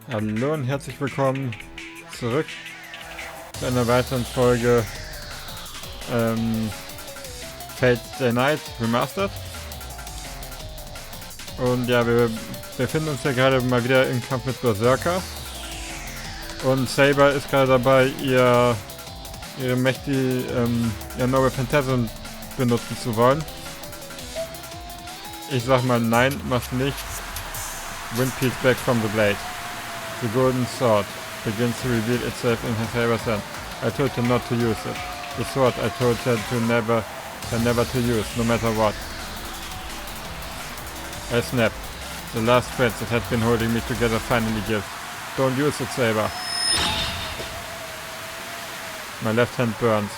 Hallo und herzlich willkommen zurück zu einer weiteren Folge Fate Stay Night Remastered. Und ja, wir befinden uns ja gerade mal wieder im Kampf mit Berserker. Und Saber ist gerade dabei, ihre Noble Phantasm benutzen zu wollen. Ich sag mal nein, mach's nicht. Wind peels back from the blade. The golden sword begins to reveal itself in her Saber's hand. I told her not to use it. The sword I told her never to use, no matter what. I snapped. The last threads that had been holding me together finally give. Don't use it, Saber. My left hand burns.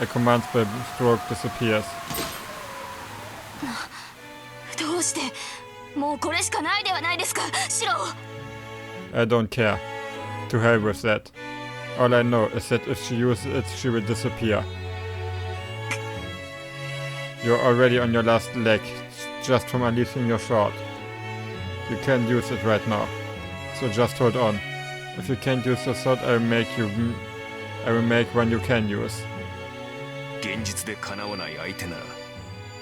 A command spell stroke disappears. どうしてもうこれしかないではないですか、シロ。 I don't care. To hell with that. All I know is that if she uses it, she will disappear. You're already on your last leg, just from unleashing your sword. You can't use it right now, so just hold on. If you can't use your sword, I will make one you can use. 現実で叶わない相手なら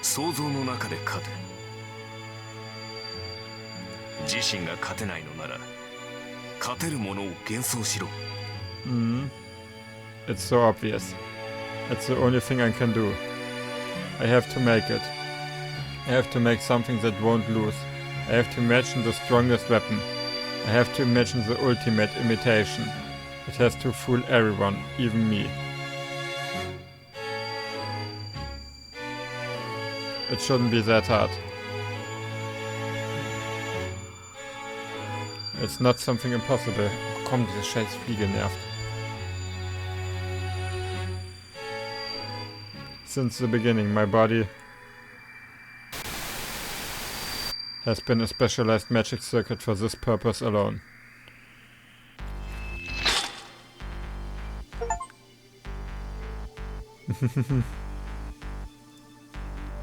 想像の中で勝て。自身が勝てないのなら勝てるものを幻想しろ。It's so obvious. It's the only thing I can do. I have to make it. I have to make something that won't lose. I have to imagine the strongest weapon. I have to imagine the ultimate imitation. It has to fool everyone, even me. It shouldn't be that hard. It's not something impossible. Oh, komm, diese scheiß Fliege nervt. Since the beginning, my body has been a specialized magic circuit for this purpose alone.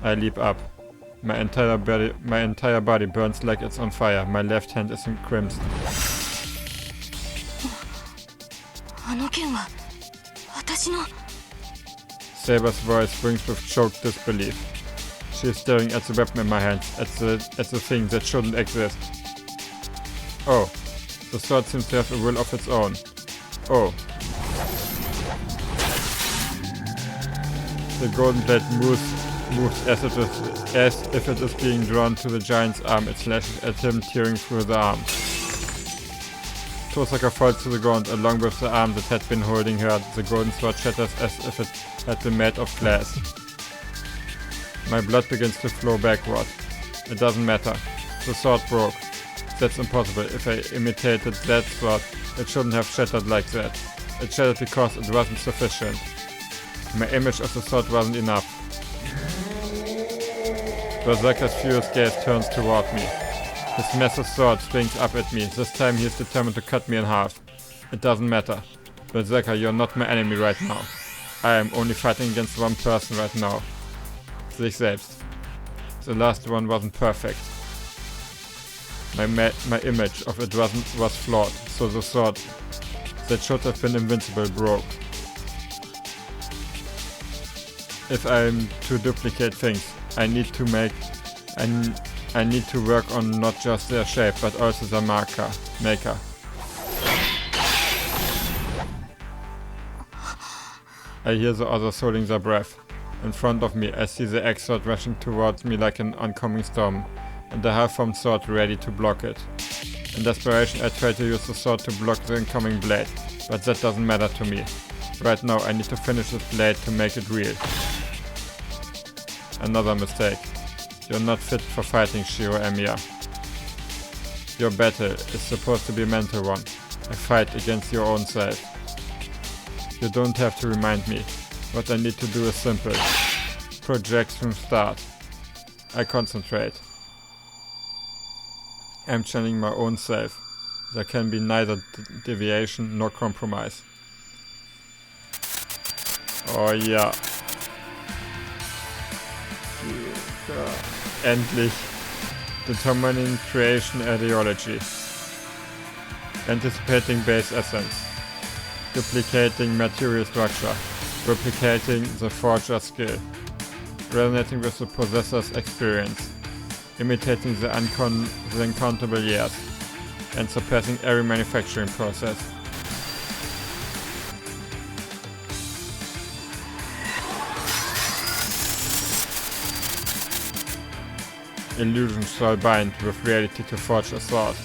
I leap up. My entire body burns like it's on fire. My left hand is in crimson. あの剣は私の。 Saber's voice brings with choked disbelief. She is staring at the weapon in my hands, at the thing that shouldn't exist. Oh, the sword seems to have a will of its own. Oh. The golden blade moves as if it is being drawn to the giant's arm. It slashes at him, tearing through the arm. Tosaka falls to the ground along with the arm that had been holding her. The golden sword shatters as if it had been made of glass. My blood begins to flow backward. It doesn't matter. The sword broke. That's impossible. If I imitated that sword, it shouldn't have shattered like that. It shattered because it wasn't sufficient. My image of the sword wasn't enough. Berserker's furious gaze turns toward me. His massive sword swings up at me. This time he is determined to cut me in half. It doesn't matter. Berserker, you're not my enemy right now. I am only fighting against one person right now. Sich selbst. The last one wasn't perfect. My image of it was flawed, so the sword that should have been invincible broke. If I'm to duplicate things, I need to work on not just their shape, but also their maker. I hear the others holding their breath. In front of me, I see the axe-sword rushing towards me like an oncoming storm, and the half-formed sword ready to block it. In desperation, I try to use the sword to block the incoming blade, but that doesn't matter to me. Right now, I need to finish this blade to make it real. Another mistake. You're not fit for fighting, Shiro Emiya. Your battle is supposed to be a mental one, a fight against your own self. You don't have to remind me. What I need to do is simple. Project from start. I concentrate. I'm channeling my own self. There can be neither deviation nor compromise. Oh ja. Endlich. Determining Creation Ideology. Anticipating base essence. Duplicating material structure. Replicating the forger's skill. Resonating with the possessor's experience. Imitating the uncountable years. And surpassing every manufacturing process. Illusion shall bind with reality to forge a sword.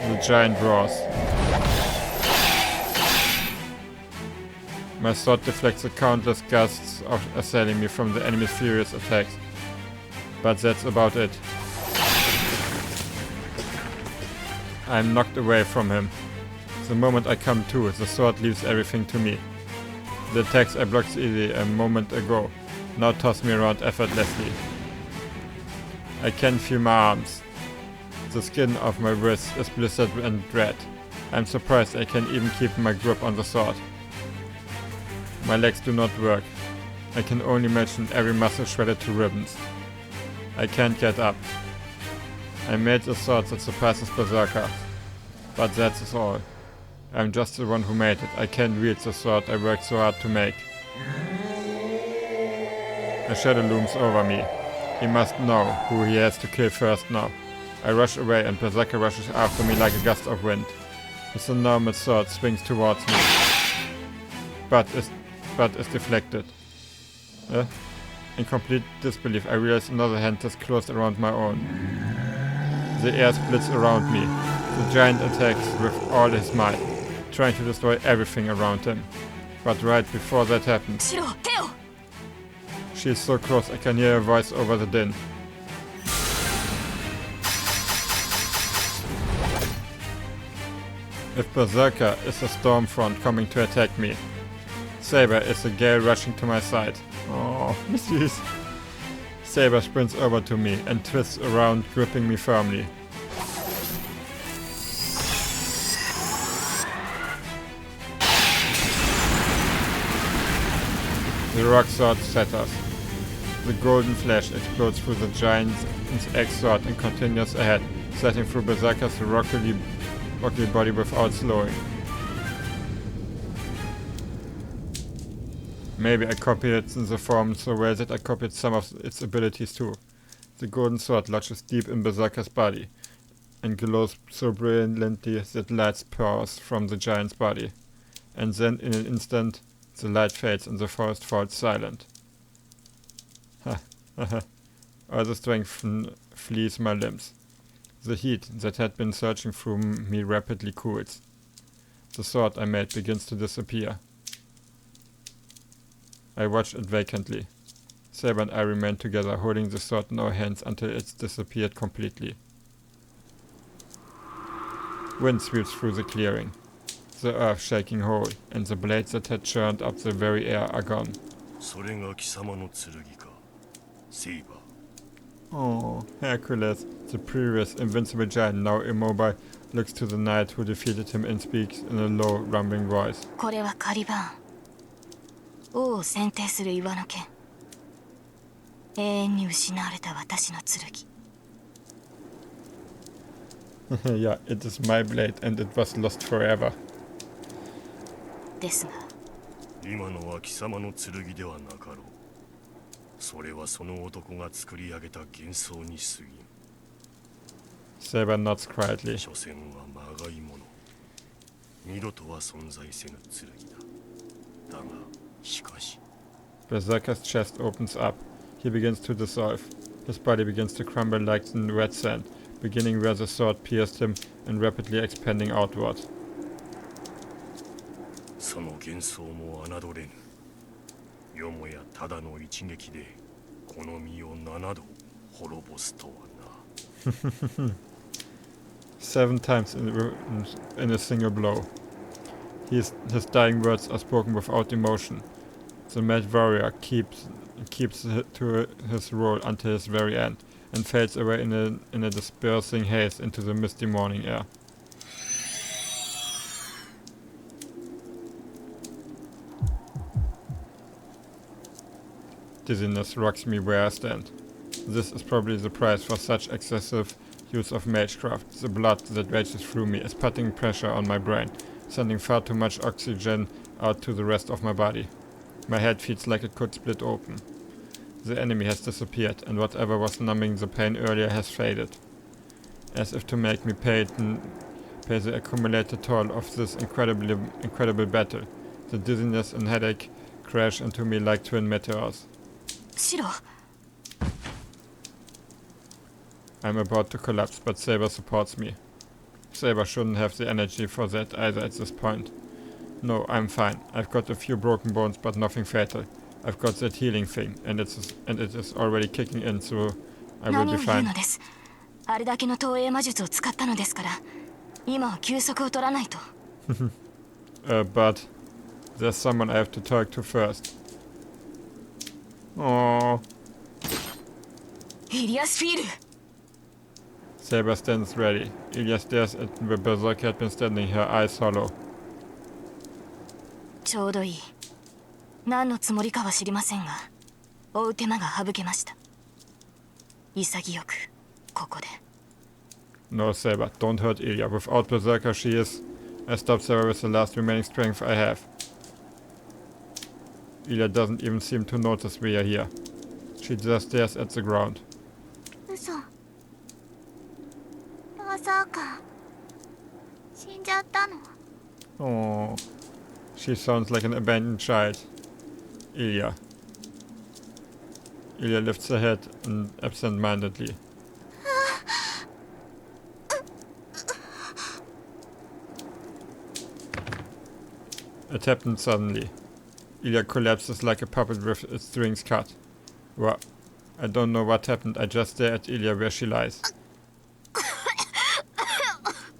The giant roars. My sword deflects the countless gusts of assailing me from the enemy's furious attacks. But that's about it. I am knocked away from him. The moment I come to, the sword leaves everything to me. The attacks I blocked easily a moment ago now toss me around effortlessly. I can feel my arms. The skin of my wrist is blistered and red. I'm surprised I can even keep my grip on the sword. My legs do not work. I can only imagine every muscle shredded to ribbons. I can't get up. I made a sword that surpasses Berserker. But that's all. I'm just the one who made it. I can't wield the sword I worked so hard to make. A shadow looms over me. He must know who he has to kill first now. I rush away and Berserker rushes after me like a gust of wind. His enormous sword swings towards me. But is deflected. In complete disbelief, I realize another hand has closed around my own. The air splits around me. The giant attacks with all his might, trying to destroy everything around him. But right before that happens, she is so close I can hear her voice over the din. If Berserker is a storm front coming to attack me, Saber is a gale rushing to my side. Oh, misuse. Saber sprints over to me and twists around, gripping me firmly. The rock sword shatters. The golden flash explodes through the giant's axe sword and continues ahead, slashing through Berserker's rocky body without slowing. Maybe I copied it in the form so well that I copied some of its abilities too. The golden sword lodges deep in Berserker's body and glows so brilliantly that light pours from the giant's body. And then in an instant, the light fades and the forest falls silent. All the strength flees my limbs. The heat that had been surging through me rapidly cools. The sword I made begins to disappear. I watch it vacantly. Saber and I remain together, holding the sword in our hands until it's disappeared completely. Wind sweeps through the clearing, the earth shaking whole, and the blades that had churned up the very air are gone. Oh, Hercules, the previous invincible giant, now immobile, looks to the knight who defeated him and speaks in a low, rumbling voice. これはカリバーン。王を選定する岩の剣。永遠に失われた私の剣。Yeah, it is my blade and it was lost forever. ですが、今のは貴様の剣ではなかろう。それはその男が作り上げた幻想に過ぎん。Saber nods quietly. 所詮はまがいもの。二度とは存在せぬ剣だ。だが、しかし。Berserker's chest opens up. He begins to dissolve. His body begins to crumble like in red sand, beginning where the sword pierced him and rapidly expanding outward. その幻想も侮れぬ。よもやただの一撃でこの身を7度滅ぼすとはな。7 times in a single blow. His dying words are spoken without emotion. The mad warrior keeps to his role until his very end, and fades away in a dispersing haze into the misty morning air. Dizziness rocks me where I stand. This is probably the price for such excessive use of magecraft. The blood that rages through me is putting pressure on my brain, sending far too much oxygen out to the rest of my body. My head feels like it could split open. The enemy has disappeared, and whatever was numbing the pain earlier has faded. As if to make me pay the accumulated toll of this incredible battle. The dizziness and headache crash into me like twin meteors. シロ I'm about to collapse, but Saber supports me. Saber shouldn't have the energy for that either at this point. No, I'm fine. I've got a few broken bones, but nothing fatal. I've got that healing thing, and it is already kicking in, so I will 何 be を言う fine. のです。あれだけの投影魔術を使ったのですから、今は休息を取らないと。But there's someone I have to talk to first. Oh. エリアスフィール Saber stands ready. Ilya stares at where Berserker had been standing, her eyes hollow. ちょうどいい。何のつもりかは知りませんが、追う手間が省けました。潔く、ここで。No, Saber, don't hurt Ilya. Without Berserker, she is... I stopped Saber with the last remaining strength I have. Ilya doesn't even seem to notice we are here. She just stares at the ground. 嘘。まさか死んじゃったの？ Oh, she sounds like an abandoned child. Ilya. Ilya lifts her head absent-mindedly. It happened suddenly. Ilya collapses like a puppet with its strings cut. Well, I don't know what happened, I just stare at Ilya where she lies.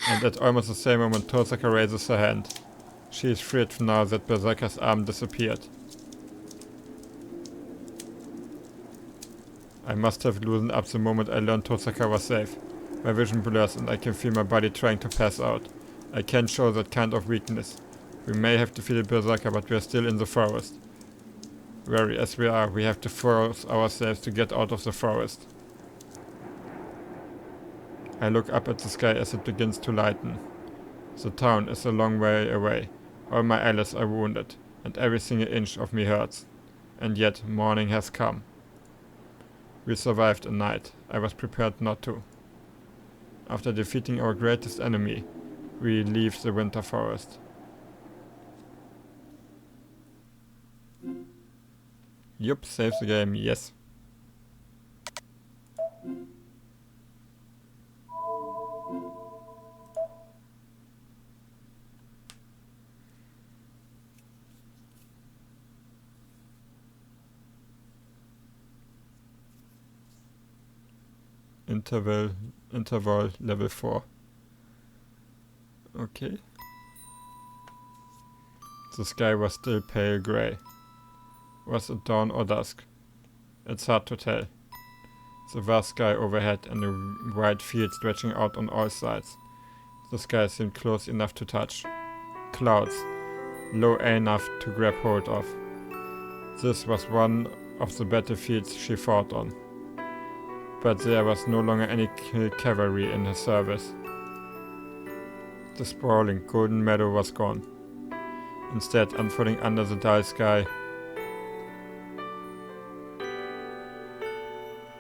And at almost the same moment Tosaka raises her hand. She is freed now that Berserker's arm disappeared. I must have loosened up the moment I learned Tosaka was safe. My vision blurs and I can feel my body trying to pass out. I can't show that kind of weakness. We may have defeated Berserker, but we are still in the forest. Weary as we are, we have to force ourselves to get out of the forest. I look up at the sky as it begins to lighten. The town is a long way away. All my eyelids are wounded, and every single inch of me hurts. And yet, morning has come. We survived a night. I was prepared not to. After defeating our greatest enemy, we leave the winter forest. Yup, save the game, yes. Interval level 4. Okay. The sky was still pale grey. Was it dawn or dusk? It's hard to tell. The vast sky overhead and a wide field stretching out on all sides. The sky seemed close enough to touch. Clouds, low enough to grab hold of. This was one of the battlefields she fought on. But there was no longer any cavalry in her service. The sprawling golden meadow was gone. Instead, unfolding under the dull sky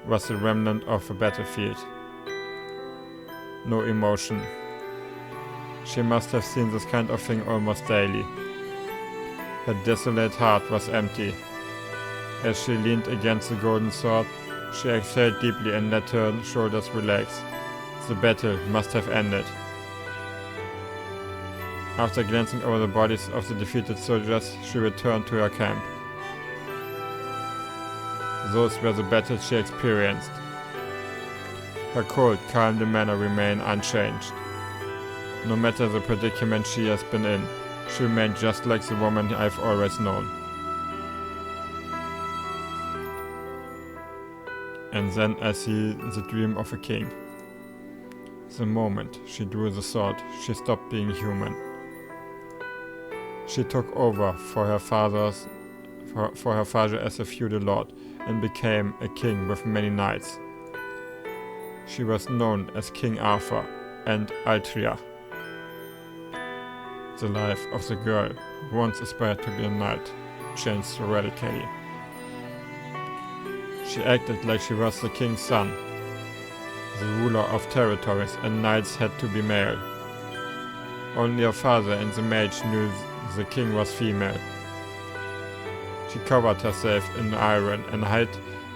was the remnant of a battlefield. No emotion. She must have seen this kind of thing almost daily. Her desolate heart was empty. As she leaned against the golden sword, she exhaled deeply and let her shoulders relax. The battle must have ended. After glancing over the bodies of the defeated soldiers, she returned to her camp. Those were the battles she experienced. Her cold, calm demeanor remained unchanged. No matter the predicament she has been in, she remained just like the woman I've always known. And then I see the dream of a king. The moment she drew the sword, she stopped being human. She took over for her father as a feudal lord, and became a king with many knights. She was known as King Arthur and Altria. The life of the girl who once aspired to be a knight changed so radically. She acted like she was the king's son. The ruler of territories and knights had to be male. Only her father and the mage knew the king was female. She covered herself in iron and hid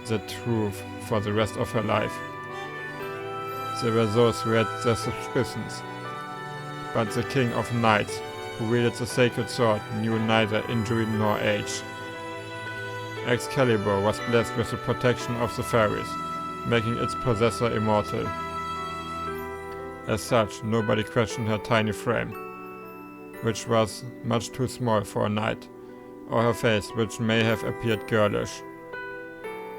the truth for the rest of her life. There were those who had their suspicions, but the king of knights, who wielded the sacred sword, knew neither injury nor age. Excalibur was blessed with the protection of the fairies, making its possessor immortal. As such, nobody questioned her tiny frame, which was much too small for a knight, or her face, which may have appeared girlish.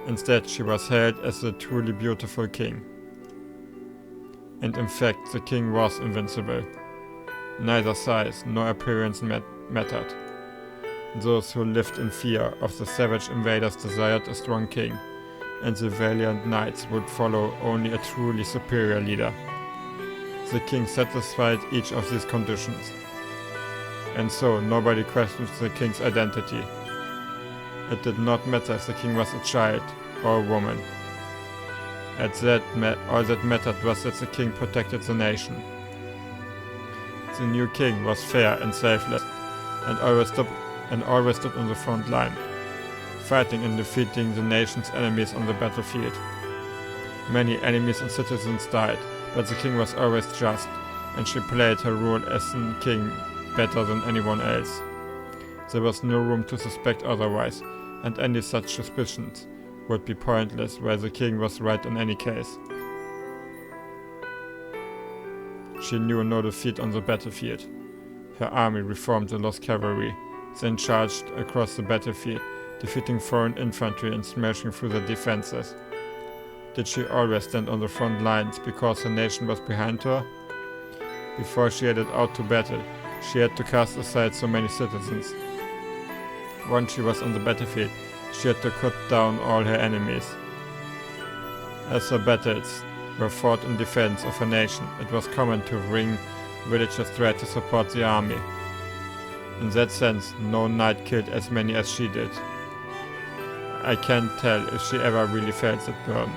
Instead, she was hailed as the truly beautiful king. And in fact, the king was invincible. Neither size nor appearance mattered. Those who lived in fear of the savage invaders desired a strong king, and the valiant knights would follow only a truly superior leader. The king satisfied each of these conditions, and so nobody questioned the king's identity. It did not matter if the king was a child or a woman. All that mattered was that the king protected the nation. The new king was fair and selfless, and always stood on the front line, fighting and defeating the nation's enemies on the battlefield. Many enemies and citizens died, but the king was always just, and she played her role as a king better than anyone else. There was no room to suspect otherwise, and any such suspicions would be pointless, where the king was right in any case. She knew no defeat on the battlefield. Her army reformed the lost cavalry, then charged across the battlefield, defeating foreign infantry and smashing through the defenses. Did she always stand on the front lines because her nation was behind her? Before she headed out to battle, she had to cast aside so many citizens. Once she was on the battlefield, she had to cut down all her enemies. As her battles were fought in defense of her nation, it was common to bring villagers tried to support the army. In that sense, no knight killed as many as she did. I can't tell if she ever really felt that burden.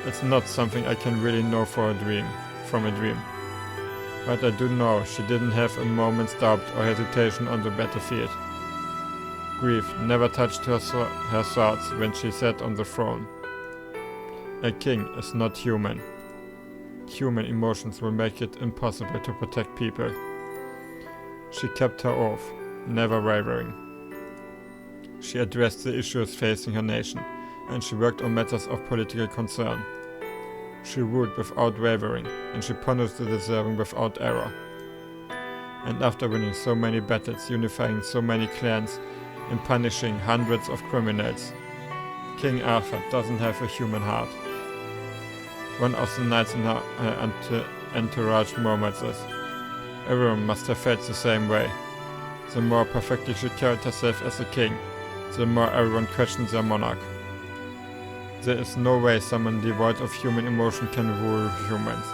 It's not something I can really know from a dream. But I do know she didn't have a moment's doubt or hesitation on the battlefield. Grief never touched her thoughts when she sat on the throne. A king is not human. Human emotions will make it impossible to protect people. She kept her oath, never wavering. She addressed the issues facing her nation, and she worked on matters of political concern. She ruled without wavering, and she punished the deserving without error. And after winning so many battles, unifying so many clans, and punishing hundreds of criminals, King Arthur doesn't have a human heart. One of the knights in her entourage murmured this. Everyone must have felt the same way. The more perfectly she carried herself as a king, the more everyone questioned their monarch. There is no way someone devoid of human emotion can rule humans.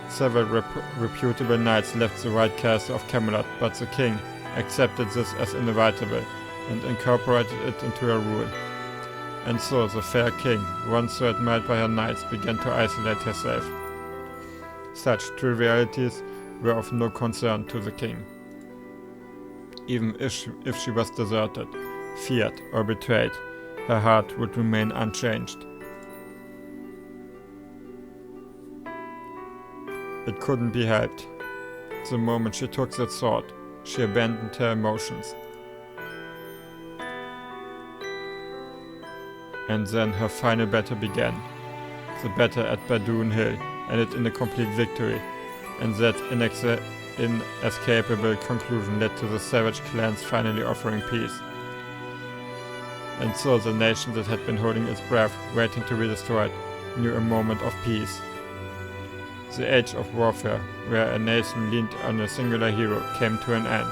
Several reputable knights left the White Castle of Camelot, but the king accepted this as inevitable and incorporated it into her rule. And so the fair king, once so admired by her knights, began to isolate herself. Such trivialities were of no concern to the king. Even if she was deserted, feared, or betrayed, her heart would remain unchanged. It couldn't be helped. The moment she took that sword, she abandoned her emotions. And then her final battle began. The battle at Badoon Hill ended in a complete victory, and that inescapable conclusion led to the savage clans finally offering peace. And so the nation that had been holding its breath, waiting to be destroyed, knew a moment of peace. The age of warfare, where a nation leaned on a singular hero, came to an end.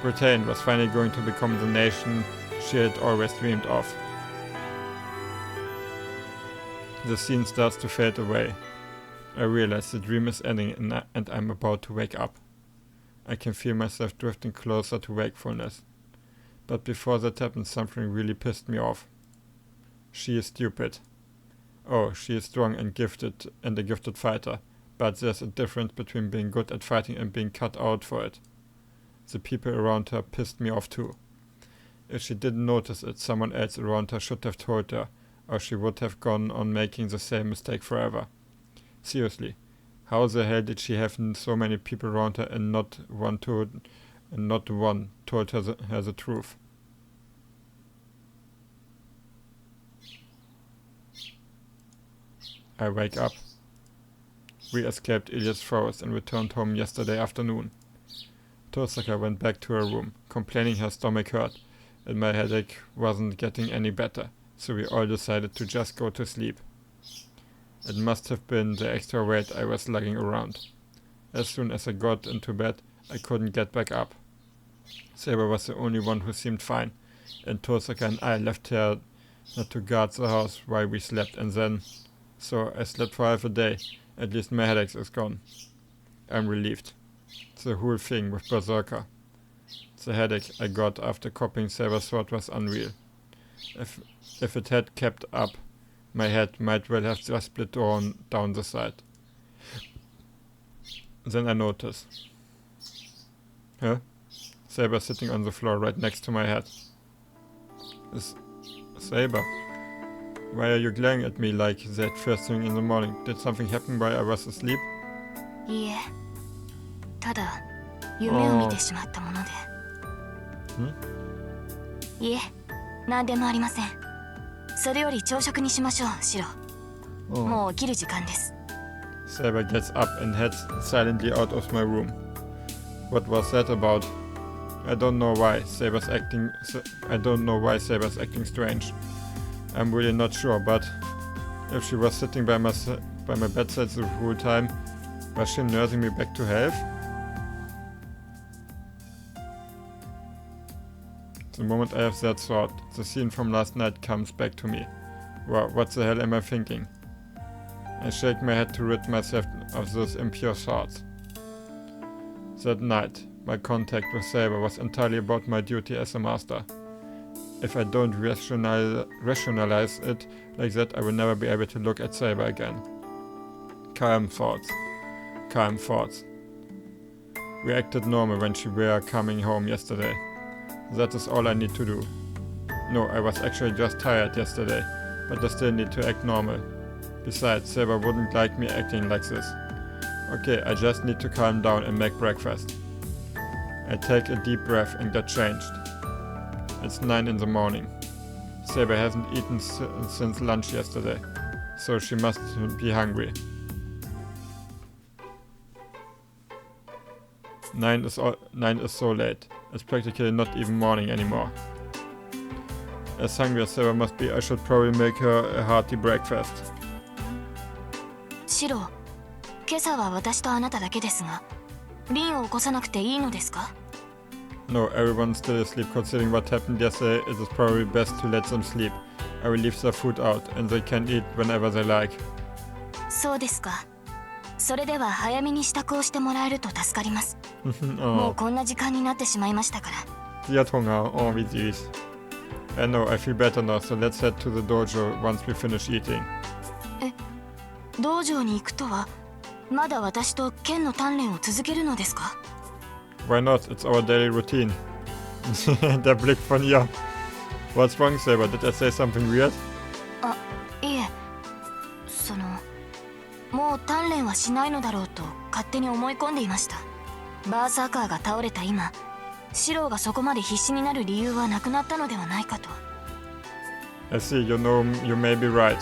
Britain was finally going to become the nation she had always dreamed of. The scene starts to fade away. I realize the dream is ending and I'm about to wake up. I can feel myself drifting closer to wakefulness. But before that happened, something really pissed me off. She is stupid. Oh, she is strong and gifted and a gifted fighter, but there's a difference between being good at fighting and being cut out for it. The people around her pissed me off too. If she didn't notice it, someone else around her should have told her, or she would have gone on making the same mistake forever. Seriously, how the hell did she have so many people around her and not one told her the truth? I wake up. We escaped Ilias forest and returned home yesterday afternoon. Tosaka went back to her room, complaining her stomach hurt, and my headache wasn't getting any better, so we all decided to just go to sleep. It must have been the extra weight I was lugging around. As soon as I got into bed, I couldn't get back up. Saber was the only one who seemed fine, and Tosaka and I left her to guard the house while we slept, and then... So I slept for half a day. At least my headache is gone. I'm relieved. The whole thing with Berserker. The headache I got after copying Saber's sword was unreal. If it had kept up, my head might well have just split down the side. Then I noticed. Huh? Saber sitting on the floor right next to my head. Saber, why are you glaring at me like that first thing in the morning? Did something happen while I was asleep? いいえ、ただ夢を見てしまったもので。いえ、何でもありません。それより朝食にしましょう、シロ。もう起きる時間です。Saber gets up and heads silently out of my room. What was that about? I don't know why Saber's acting strange. I'm really not sure, but if she was sitting by my bedside the whole time, was she nursing me back to health? The moment I have that thought, the scene from last night comes back to me. Wow, what the hell am I thinking? I shake my head to rid myself of those impure thoughts. That night, my contact with Saber was entirely about my duty as a master. If I don't rationalize it like that, I will never be able to look at Saber again. Calm thoughts. Calm thoughts. We acted normal when we were coming home yesterday. That is all I need to do. No, I was actually just tired yesterday, but I still need to act normal. Besides, Saber wouldn't like me acting like this. Okay, I just need to calm down and make breakfast. I take a deep breath and get changed. It's 9 in the morning. Saber hasn't eaten since lunch yesterday, so she must be hungry. 9 is so late. It's practically not even morning anymore. As hungry as Saber must be, I should probably make her a hearty breakfast. シロ、今朝は私とあなただけですが、リンを起こさなくていいのですか? No, everyone's still asleep. Considering what happened yesterday, it is probably best to let them sleep. I will leave their food out, and they can eat whenever they like. そうですか。それでは早めに支度をしてもらえると助かります。もうこんな時間になってしまいましたから。Sie hat Hunger. Oh, wie süß. I know, I feel better now, so let's head to the dojo once we finish eating. 道場に行くとは、まだ私と剣の鍛錬を続けるのですか? Why not? It's our daily routine. Der Blick von ihr. What's wrong, Saber? Did I say something weird? あ、いえ。もう鍛錬はしないのだろうと勝手に思い込んでいました。バーサーカーが倒れた今、シローがそこまで必死になる理由はなくなったのではないかと。I see, you know, you may be right.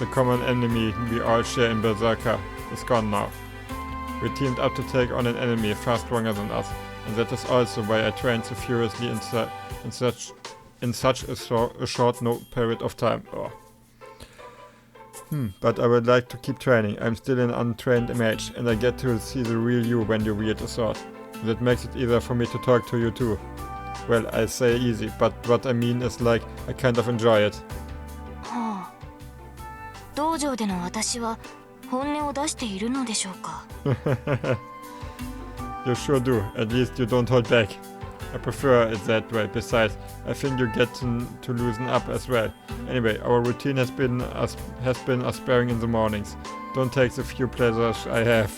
The common enemy we all share in Berserker is gone now. We teamed up to take on an enemy far stronger than us, and that is also why I trained so furiously in such a short period of time. Oh. But I would like to keep training. I'm still an untrained mage, and I get to see the real you when you wield a sword. That makes it easier for me to talk to you too. Well, I say easy, but what I mean is like, I kind of enjoy it. はあ、道場での私は本音を出しているのでしょうか。You sure do. At least you don't hold back. I prefer it that way. Besides, I think you get to loosen up as well. Anyway, our routine has been us sparing in the mornings. Don't take the few pleasures I have.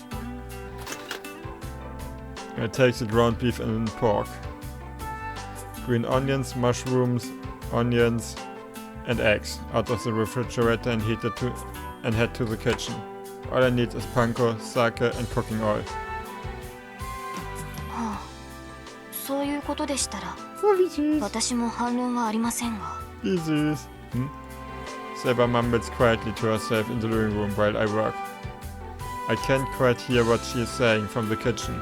I take the ground beef and pork. Green onions, mushrooms, onions, and eggs out of the refrigerator and head to the kitchen. All I need is panko, sake, and cooking oil. はあ、そういうことでしたら、私も反論はありませんが。Easy. Saber mumbles quietly to herself in the living room while I work. I can't quite hear what she is saying from the kitchen.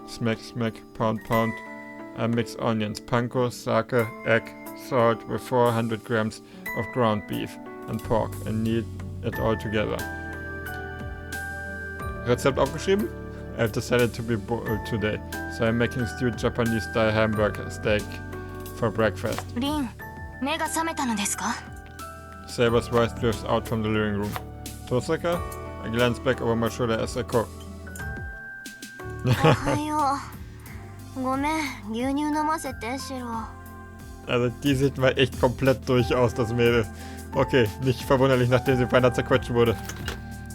Smack, smack, pound, pound. I mix onions, panko, sake, egg, salt with 400 grams of ground beef and pork and knead it all together. Rezept aufgeschrieben? I have decided to be bold today, so I'm making stewed Japanese-style hamburger steak for breakfast. リン、目が覚めたのですか？ Saber's voice drifts out from the living room. Tosaka? I glance back over my shoulder as I cook. おはよう。ごめん、牛乳飲ませて、シロ。 Also die sieht mal echt komplett durch aus, das Mädel. Okay, nicht verwunderlich, nachdem sie beinahe zerquetscht wurde.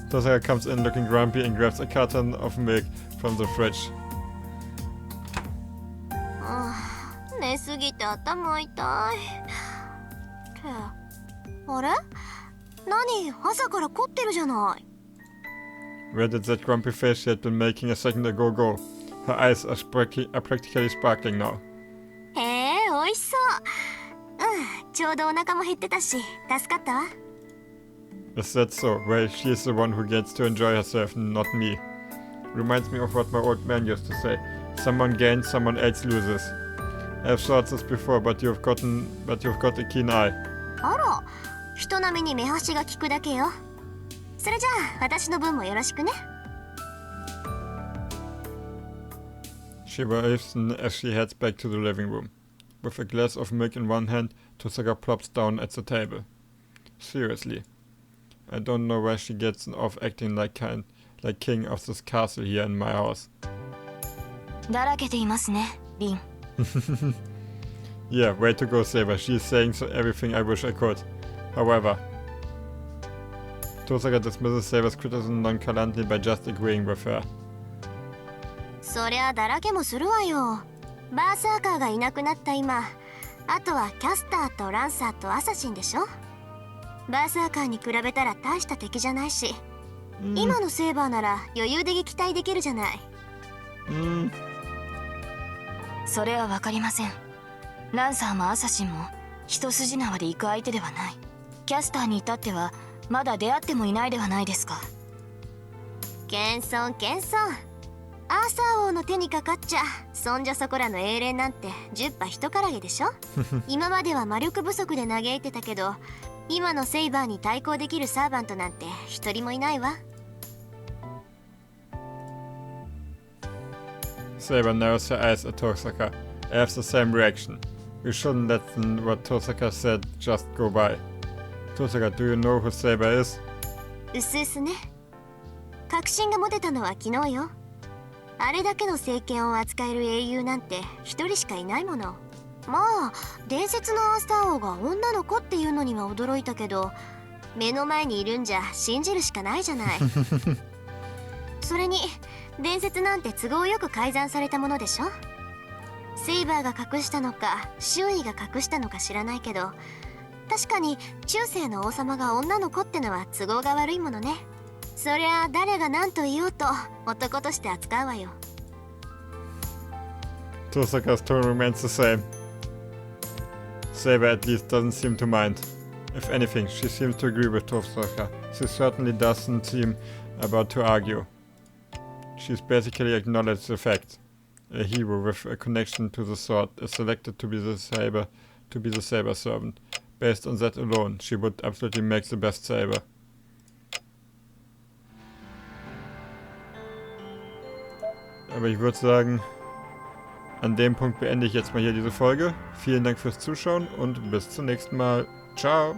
Tosaka comes in looking grumpy and grabs a carton of milk from the fridge. 寝すぎて頭痛い。あれ？何？朝から凝ってるじゃない。 Where did that grumpy face she had been making a second ago go? Her eyes are practically sparkling now. へえ、美味しそう。ちょうどお腹も減ってたし、助かったわ。Is that so? Well, she is the one who gets to enjoy herself, not me. Reminds me of what my old man used to say. Someone gains, someone else loses. I have thought this before, but you've got a keen eye. あら、人並みに目端が利くだけよ。それじゃあ、私の分もよろしくね。She waves as she heads back to the living room. With a glass of milk in one hand, Tosaka plops down at the table. Seriously. I don't know where she gets off acting like king of this castle here in my house. だらけていますね、リン。Yeah, way to go, Saber. She's saying everything I wish I could. However, Tosaka dismisses Saber's criticism nonchalantly by just agreeing with her. そりゃだらけもするわよ。バーサーカーがいなくなった今、あとはキャスターとランサーとアサシンでしょ。バーサーカーに比べたら大した敵じゃないし、今のセーバーなら余裕で撃退できるじゃない。それはわかりません。ランサーもアサシンも一筋縄で行く相手ではない。キャスターに至ってはまだ出会ってもいないではないですか。謙遜謙遜。アーサー王の手にかかっちゃそんじょそこらの英霊なんて10羽一からげでしょ。今までは魔力不足で嘆いてたけど、今のセイバーに対抗できるサーバントなんて一人もいないわ。Saber narrows her eyes at Tosaka. I have the same reaction. We shouldn't let what Tosaka said just go by. Tosaka, do you know who Saber is? うすうすね。確信が持てたのは昨日よ。あれだけの聖剣を扱える英雄なんて一人しかいないもの。まあ伝説のアースター王が女の子っていうのには驚いたけど、目の前にいるんじゃ信じるしかないじゃない。それに伝説なんて都合よく改ざんされたものでしょ。セイバーが隠したのか周囲が隠したのか知らないけど、確かに中世の王様が女の子ってのは都合が悪いものね。そりゃ誰が何と言おうと男として扱うわよ。Tosaka's tone remains the same. Saber at least doesn't seem to mind. If anything, she seems to agree with Tosaka. She certainly doesn't seem about to argue. She's basically acknowledged the fact. A hero with a connection to the sword is selected to be the saber servant. Based on that alone, she would absolutely make the best saber. Aber ich würde sagen, an dem Punkt beende ich jetzt mal hier diese Folge. Vielen Dank fürs Zuschauen und bis zum nächsten Mal. Ciao!